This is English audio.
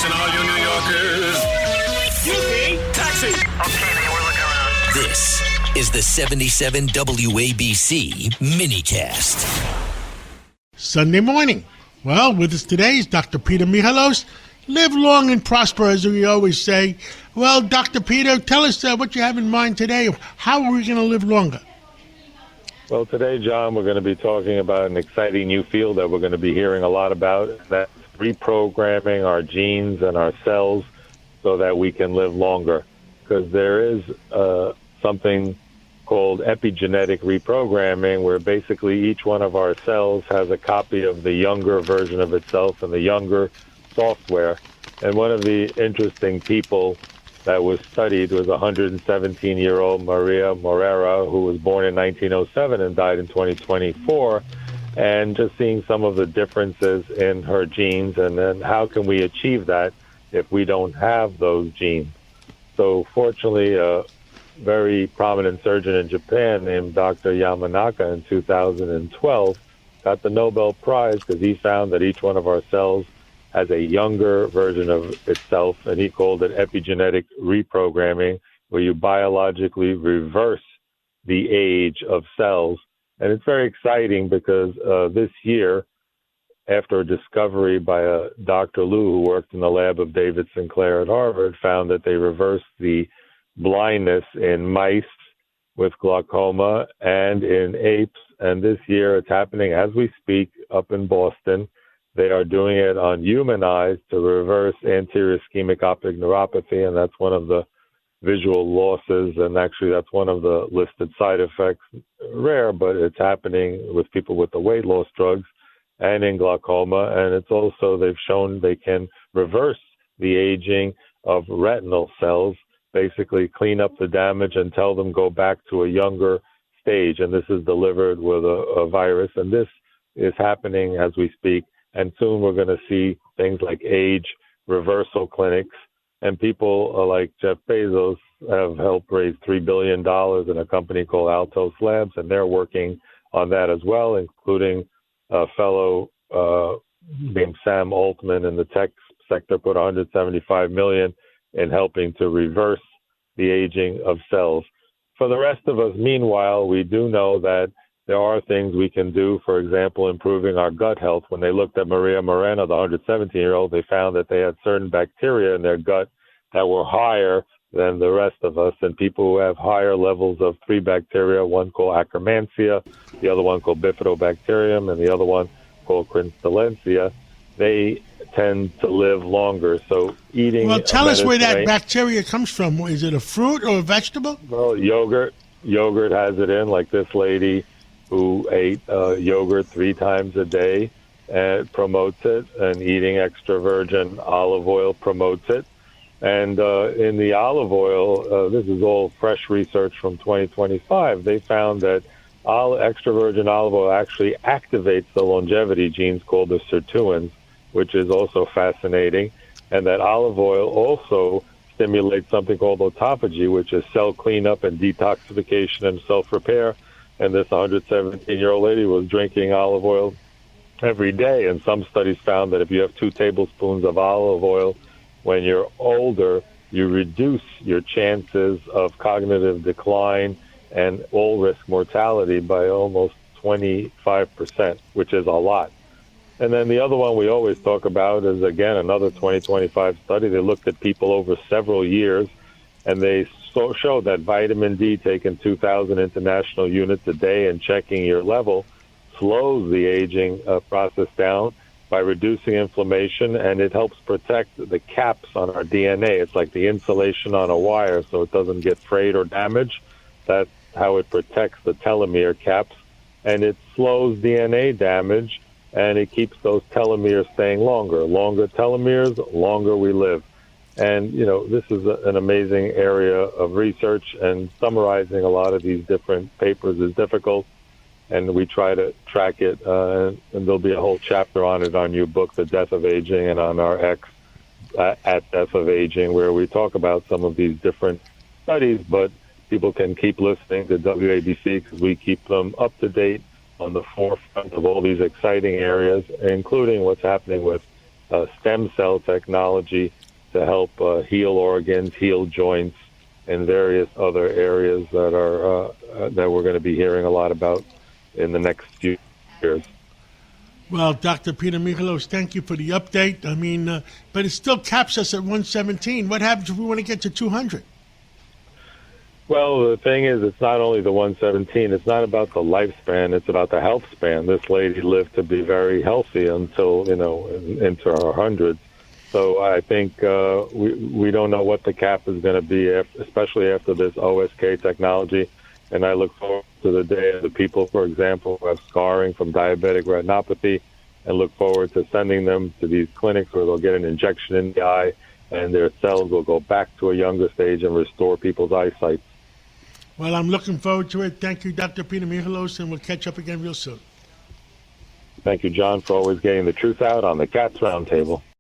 Attention all you New Yorkers. Excuse me, taxi. Okay, man, we're looking around. This is the 77 WABC minicast. Sunday morning. Well, with us today is Dr. Peter Michalos. Live long and prosper, as we always say. Well, Dr. Peter, tell us what you have in mind today. How are we going to live longer? Well, today, John, we're going to be talking about an exciting new field that we're going to be hearing a lot about. That's reprogramming our genes and our cells so that we can live longer. Because there is something called epigenetic reprogramming, where basically each one of our cells has a copy of the younger version of itself and the younger software. And one of the interesting people that was studied was 117-year-old Maria Morera, who was born in 1907 and died in 2024. And just seeing some of the differences in her genes, and then how can we achieve that if we don't have those genes? So fortunately, a very prominent surgeon in Japan named Dr. Yamanaka in 2012 got the Nobel Prize because he found that each one of our cells has a younger version of itself, and he called it epigenetic reprogramming, where you biologically reverse the age of cells. And it's very exciting because this year, after a discovery by Dr. Liu, who worked in the lab of David Sinclair at Harvard, found that they reversed the blindness in mice with glaucoma and in apes. And this year it's happening as we speak up in Boston. They are doing it on human eyes to reverse anterior ischemic optic neuropathy, and that's one of the visual losses, and actually that's one of the listed side effects. Rare, but it's happening with people with the weight loss drugs and in glaucoma. And it's also, they've shown they can reverse the aging of retinal cells, basically clean up the damage and tell them go back to a younger stage. And this is delivered with a virus. And this is happening as we speak. And soon we're going to see things like age reversal clinics. And people like Jeff Bezos have helped raise $3 billion in a company called Altos Labs. And they're working on that as well, including a fellow named Sam Altman in the tech sector put $175 million in helping to reverse the aging of cells. For the rest of us, meanwhile, we do know that there are things we can do, for example, improving our gut health. When they looked at Maria Morena, the 117-year-old, they found that they had certain bacteria in their gut that were higher than the rest of us. And people who have higher levels of three bacteria, one called Akkermansia, the other one called Bifidobacterium, and the other one called Crinstolensia, they tend to live longer. So eating... Well, tell us where that bacteria comes from. Is it a fruit or a vegetable? Well, yogurt has it in, like this lady who ate yogurt 3 times a day and promotes it, and eating extra virgin olive oil promotes it. And in the olive oil, this is all fresh research from 2025, they found that extra virgin olive oil actually activates the longevity genes called the sirtuins, which is also fascinating, and that olive oil also stimulates something called autophagy, which is cell cleanup and detoxification and self-repair. And this 117-year-old lady was drinking olive oil every day, and some studies found that if you have 2 tablespoons of olive oil when you're older, you reduce your chances of cognitive decline and all-risk mortality by almost 25%, which is a lot. And then the other one we always talk about is, again, another 2025 study. They looked at people over several years, and they showed that vitamin D taken 2,000 international units a day and checking your level slows the aging process down by reducing inflammation, and it helps protect the caps on our DNA. It's like the insulation on a wire, so it doesn't get frayed or damaged. That's how it protects the telomere caps, and it slows DNA damage, and it keeps those telomeres staying longer. Longer telomeres, longer we live. And, you know, this is an amazing area of research, and summarizing a lot of these different papers is difficult, and we try to track it, and there'll be a whole chapter on it on your book, The Death of Aging, and on our X at Death of Aging, where we talk about some of these different studies, but people can keep listening to WABC because we keep them up to date on the forefront of all these exciting areas, including what's happening with stem cell technology to help heal organs, heal joints, and various other areas that we're going to be hearing a lot about in the next few years. Well, Dr. Peter Michalos, thank you for the update. I mean, but it still caps us at 117. What happens if we want to get to 200? Well, the thing is, it's not only the 117. It's not about the lifespan. It's about the health span. This lady lived to be very healthy until, into her hundreds. So I think we don't know what the cap is going to be, especially after this OSK technology. And I look forward to the day of the people, for example, who have scarring from diabetic retinopathy, and look forward to sending them to these clinics where they'll get an injection in the eye and their cells will go back to a younger stage and restore people's eyesight. Well, I'm looking forward to it. Thank you, Dr. Peter Michalos, and we'll catch up again real soon. Thank you, John, for always getting the truth out on the Cats Roundtable.